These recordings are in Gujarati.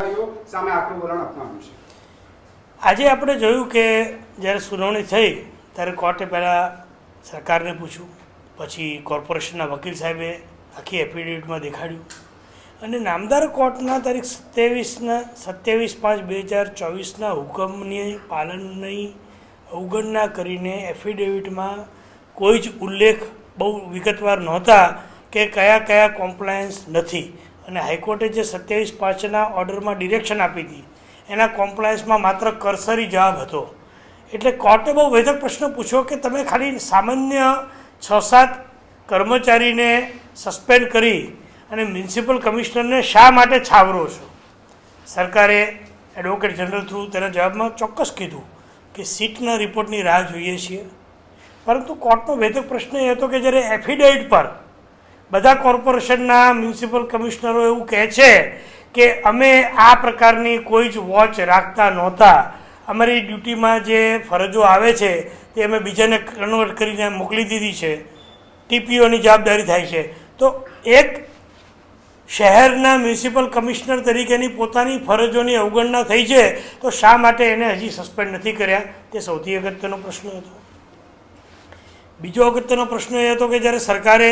અધિકારીઓ સામે આકરું વલણ અપનાવ્યું છે? આજે આપણે જોયું કે જ્યારે સુનાવણી થઈ ત્યારે કોર્ટે પહેલાં સરકારને પૂછ્યું, પછી કોર્પોરેશનના વકીલ સાહેબે આખી એફિડેવિટમાં દેખાડ્યું અને નામદાર કોર્ટના તારીખ 27/5/2024ના હુકમની પાલનની અવગણના કરીને એફિડેવિટમાં કોઈ જ ઉલ્લેખ બહુ વિગતવાર નહોતા કે કયા કયા કોમ્પ્લાયન્સ નથી, અને હાઈકોર્ટે જે 27/5ના ઓર્ડરમાં ડિરેક્શન આપી હતી એના કોમ્પ્લાયન્સમાં માત્ર કરસરી જવાબ હતો. એટલે કોર્ટે બહુ વેધક પ્રશ્ન પૂછ્યો કે તમે ખાલી સામાન્ય 6-7 કર્મચારીને સસ્પેન્ડ કરી અને મ્યુનિસિપલ કમિશનરને શા માટે છાવરો છો? સરકારે એડવોકેટ જનરલ થ્રુ તેના જવાબમાં ચોક્કસ કીધું કે સીટના રિપોર્ટની રાહ જોઈએ છીએ. પરંતુ કોર્ટનો વેધક પ્રશ્ન એ હતો કે જ્યારે એફિડેવિટ પર બધા કોર્પોરેશનના મ્યુનિસિપલ કમિશનરો એવું કહે છે કે અમે આ પ્રકારની કોઈ જ વોચ રાખતા નહોતા, અમારી ડ્યુટીમાં જે ફરજો આવે છે તે અમે બીજાને કન્વર્ટ કરીને મોકલી દીધી છે, ટીપીઓની જવાબદારી થાય છે, તો એક શહેરના મ્યુનિસિપલ કમિશનર તરીકેની પોતાની ફરજોની અવગણના થઈ છે તો શા માટે એને હજી સસ્પેન્ડ નથી કર્યા? તે સૌથી અગત્યનો પ્રશ્ન હતો. બીજો અગત્યનો પ્રશ્ન એ હતો કે જ્યારે સરકારે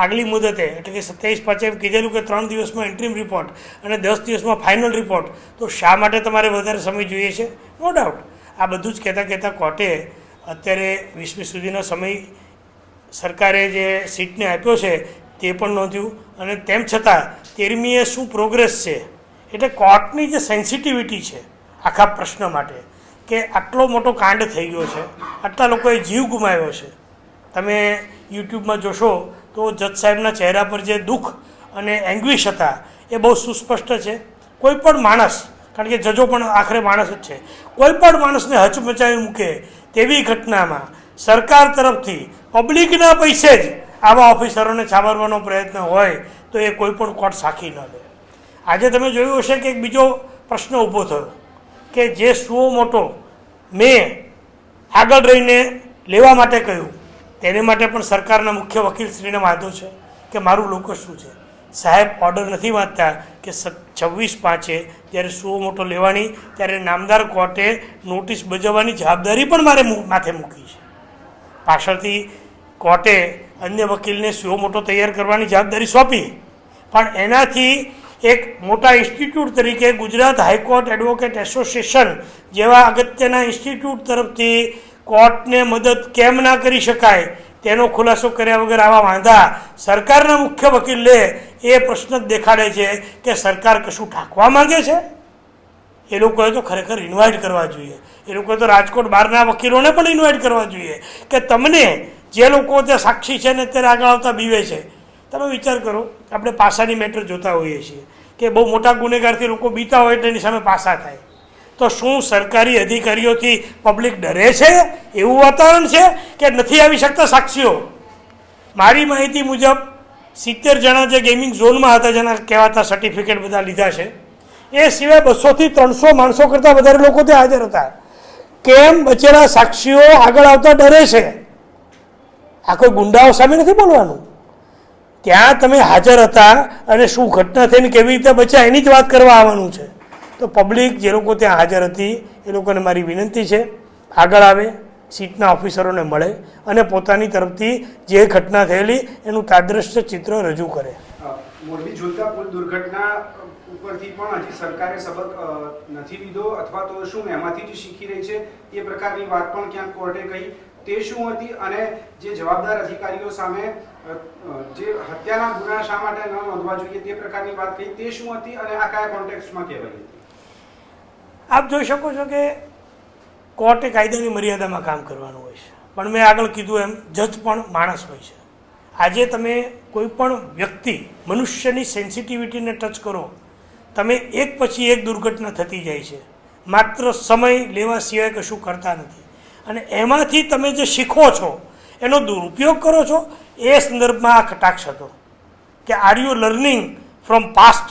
આગલી મુદતે એટલે કે 27/5 એમ કીધેલું કે 3 દિવસમાં ઇન્ટ્રીમ રિપોર્ટ અને 10 દિવસમાં ફાઇનલ રિપોર્ટ, તો શા માટે તમારે વધારે સમય જોઈએ છે? નો ડાઉટ આ બધું જ કહેતા કોર્ટે અત્યારે 20મી સુધીનો સમય સરકારે જે સીટને આપ્યો છે તે પણ નોંધ્યું, અને તેમ છતાં 13મીએ શું પ્રોગ્રેસ છે. એટલે કોર્ટની જે સેન્સિટિવિટી છે આખા પ્રશ્ન માટે કે આટલો મોટો કાંડ થઈ ગયો છે, આટલા લોકોએ જીવ ગુમાવ્યો છે, તમે યુટ્યુબમાં જોશો તો જજ સાહેબના ચહેરા પર જે દુઃખ અને એંગ્વિશ હતા એ બહુ સુસ્પષ્ટ છે. કોઈ પણ માણસ, કારણ કે જજો પણ આખરે માણસ જ છે, કોઈ પણ માણસને હચમચાવી મૂકે તેવી ઘટનામાં સરકાર તરફથી પબ્લિકના પૈસે જ આવા ઓફિસરોને છાવરવાનો પ્રયત્ન હોય તો એ કોઈ પણ કોર્ટ સાખી ન લે. આજે તમે જોયું હશે કે એક બીજો પ્રશ્ન ઊભો થયો કે જે સુઓ મોટો મેં આગળ રહીને લેવા માટે કહ્યું તેને માટે પણ સરકારના મુખ્ય વકીલશ્રીને વાંધો છે કે મારું લોકો શું છે? સાહેબ ઓર્ડર નથી વાંચતા કે 26/5એ જ્યારે સુઓ મોટો લેવાની ત્યારે નામદાર કોર્ટે નોટિસ બજાવવાની જવાબદારી પણ મારે માથે મૂકી છે. પાછળથી કોર્ટે અન્ય વકીલને સુઓ મોટો તૈયાર કરવાની જવાબદારી સોંપી, પણ એનાથી એક મોટા ઇન્સ્ટિટ્યૂટ તરીકે ગુજરાત હાઈકોર્ટ એડવોકેટ એસોસિએશન જેવા અગત્યના ઇન્સ્ટિટ્યૂટ તરફથી કોર્ટને મદદ કેમ ના કરી શકાય તેનો ખુલાસો કર્યા વગર આવા વાંધા સરકારના મુખ્ય વકીલ લે એ પ્રશ્ન જ દેખાડે છે કે સરકાર કશું ઢાંકવા માંગે છે. એ લોકોએ તો ખરેખર ઇન્વાઇટ કરવા જોઈએ. એ લોકોએ તો રાજકોટ બહારના વકીલોને પણ ઇન્વાઇટ કરવા જોઈએ કે તમને જે લોકો ત્યાં સાક્ષી છે ને અત્યારે આગળ આવતા બીવે છે. તમે વિચાર કરો, આપણે પાસાની મેટર જોતા હોઈએ છીએ કે બહુ મોટા ગુનેગારથી લોકો બીતા હોય એટલે એની સામે પાસા થાય, તો શું સરકારી અધિકારીઓથી પબ્લિક ડરે છે? એવું વાતાવરણ છે કે નથી આવી શકતા સાક્ષીઓ? મારી માહિતી મુજબ 70 જણા જે ગેમિંગ ઝોનમાં હતા, જેના કહેવાતા સર્ટિફિકેટ બધા લીધા છે, એ સિવાય 200થી 300 માણસો કરતાં વધારે લોકો ત્યાં હાજર હતા. કેમ બચેલા સાક્ષીઓ આગળ આવતા ડરે છે? આ કોઈ ગુંડાઓ સામે નથી બોલવાનું. ત્યાં તમે હાજર હતા અને શું ઘટના થઈને કેવી રીતે બચ્યા એની જ વાત કરવા આવવાનું છે. તો પબ્લિક જે લોકો ત્યાં હાજર હતી એ લોકોને મારી વિનંતી છે આગળ આવે, સીટના ઓફિસરોને મળે અને પોતાની તરફથી જે ઘટના થયેલી એનું તાદ્રશ્ય ચિત્ર રજૂ કરે. મોરબી ઝુલતા પુલ દુર્ઘટના ઉપરથી પણ હજી સરકારે સબક નથી લીધો, અથવા તો શું એમાંથી જ શીખી રહી છે એ પ્રકારની વાત પણ ક્યાંક કોર્ટે કહી. તે શું હતી અને જે જવાબદાર અધિકારીઓ સામે જે હત્યાના ગુના શા માટે ન નોંધવા જોઈએ તે પ્રકારની વાત કહી, તે શું હતી અને આ કયા કોન્ટેક્સ્ટમાં કહેવાય? આપ જોઈ શકો છો કે કોર્ટે કાયદાની મર્યાદામાં કામ કરવાનું હોય છે, પણ મેં આગળ કીધું એમ જજ પણ માણસ હોય છે. આજે તમે કોઈ પણ વ્યક્તિ, મનુષ્યની સેન્સિટિવિટીને ટચ કરો, તમે એક પછી એક દુર્ઘટના થતી જાય છે, માત્ર સમય લેવા સિવાય કશું કરતા નથી. અને એમાંથી તમે જે શીખો છો એનો દુરુપયોગ કરો છો, એ સંદર્ભમાં આ કટાક્ષ હતો કે are you learning from past?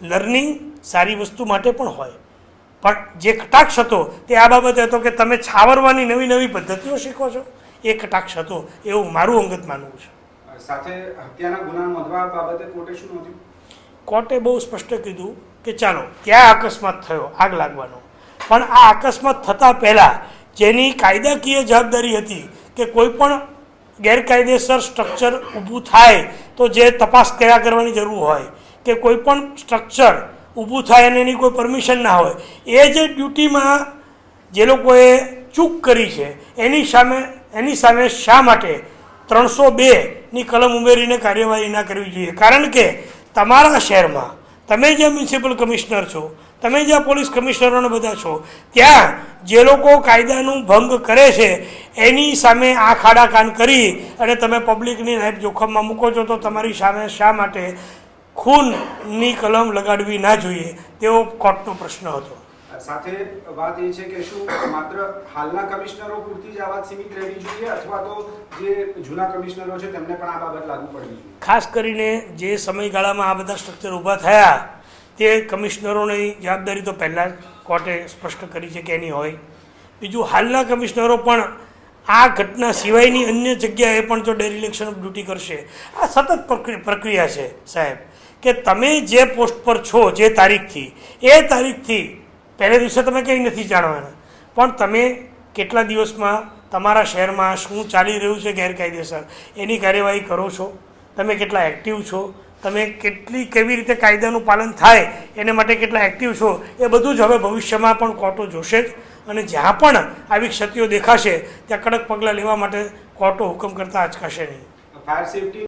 Learning સારી વસ્તુ માટે પણ હોય, પણ જે કટાક્ષ હતો તે આ બાબતે હતો કે તમે છાવરવાની નવી નવી પદ્ધતિઓ શીખો છો, એ કટાક્ષ હતો એવું મારું અંગત માનવું છે. સાથે હત્યાના ગુના નોંધવા બાબતે કોર્ટે શું નોંધ્યું? કોર્ટે બહુ સ્પષ્ટ કીધું કે ચાલો ત્યાં અકસ્માત થયો આગ લાગવાનો, પણ આ અકસ્માત થતાં પહેલાં જેની કાયદાકીય જવાબદારી હતી કે કોઈ પણ ગેરકાયદેસર સ્ટ્રક્ચર ઊભું થાય તો જે તપાસ કર્યા કરવાની જરૂર હોય કે કોઈ પણ સ્ટ્રક્ચર ઊભું થાય અને એની કોઈ પરમિશન ના હોય, એ જે ડ્યુટીમાં જે લોકોએ ચૂક કરી છે એની સામે શા માટે 302ની કલમ ઉમેરીને કાર્યવાહી ના કરવી જોઈએ? કારણ કે તમારા શહેરમાં તમે જે મ્યુનિસિપલ કમિશનર છો, તમે જ્યાં પોલીસ કમિશનરોને બધા છો, ત્યાં જે લોકો કાયદાનું ભંગ કરે છે એની સામે આંખ આડા કાન કરી અને તમે પબ્લિકની લાઈફ જોખમમાં મૂકો છો, તો તમારી સામે શા માટે ખૂનની કલમ લગાડવી ના જોઈએ તેવો કોર્ટનો પ્રશ્ન હતો. સાથે વાત એ છે કે શું માત્ર હાલના કમિશનરો પૂરતી જ આ વાત સીમિત રહેવી જોઈએ અથવા તો જે જૂના કમિશનરો છે તેમને પણ આ બાબત લાગુ પડવી જોઈએ? ખાસ કરીને જે સમયગાળામાં આ બધા સ્ટ્રક્ચર ઊભા થયા તે કમિશનરોની જવાબદારી તો પહેલાં જ કોર્ટે સ્પષ્ટ કરી છે કે એની હોય. બીજું, હાલના કમિશનરો પણ આ ઘટના સિવાયની અન્ય જગ્યાએ પણ જો ડેરિલેક્શન ઓફ ડ્યુટી કરશે, આ સતત પ્રક્રિયા છે સાહેબ, કે તમે જે પોસ્ટ પર છો જે તારીખથી એ તારીખથી પહેલે દિવસે તમે કંઈ નથી જાણવાના, પણ તમે કેટલા દિવસમાં તમારા શહેરમાં શું ચાલી રહ્યું છે ગેરકાયદેસર એની કાર્યવાહી કરો છો, તમે કેટલા એક્ટિવ છો, તમે કેવી રીતે કાયદાનું પાલન થાય એને માટે કેટલા એક્ટિવ છો, એ બધું જ હવે ભવિષ્યમાં પણ કોર્ટો જોશે જ. અને જ્યાં પણ આવી ક્ષતિઓ દેખાશે ત્યાં કડક પગલાં લેવા માટે કોર્ટો હુકમ કરતા અચકાશે નહીં. Fire safety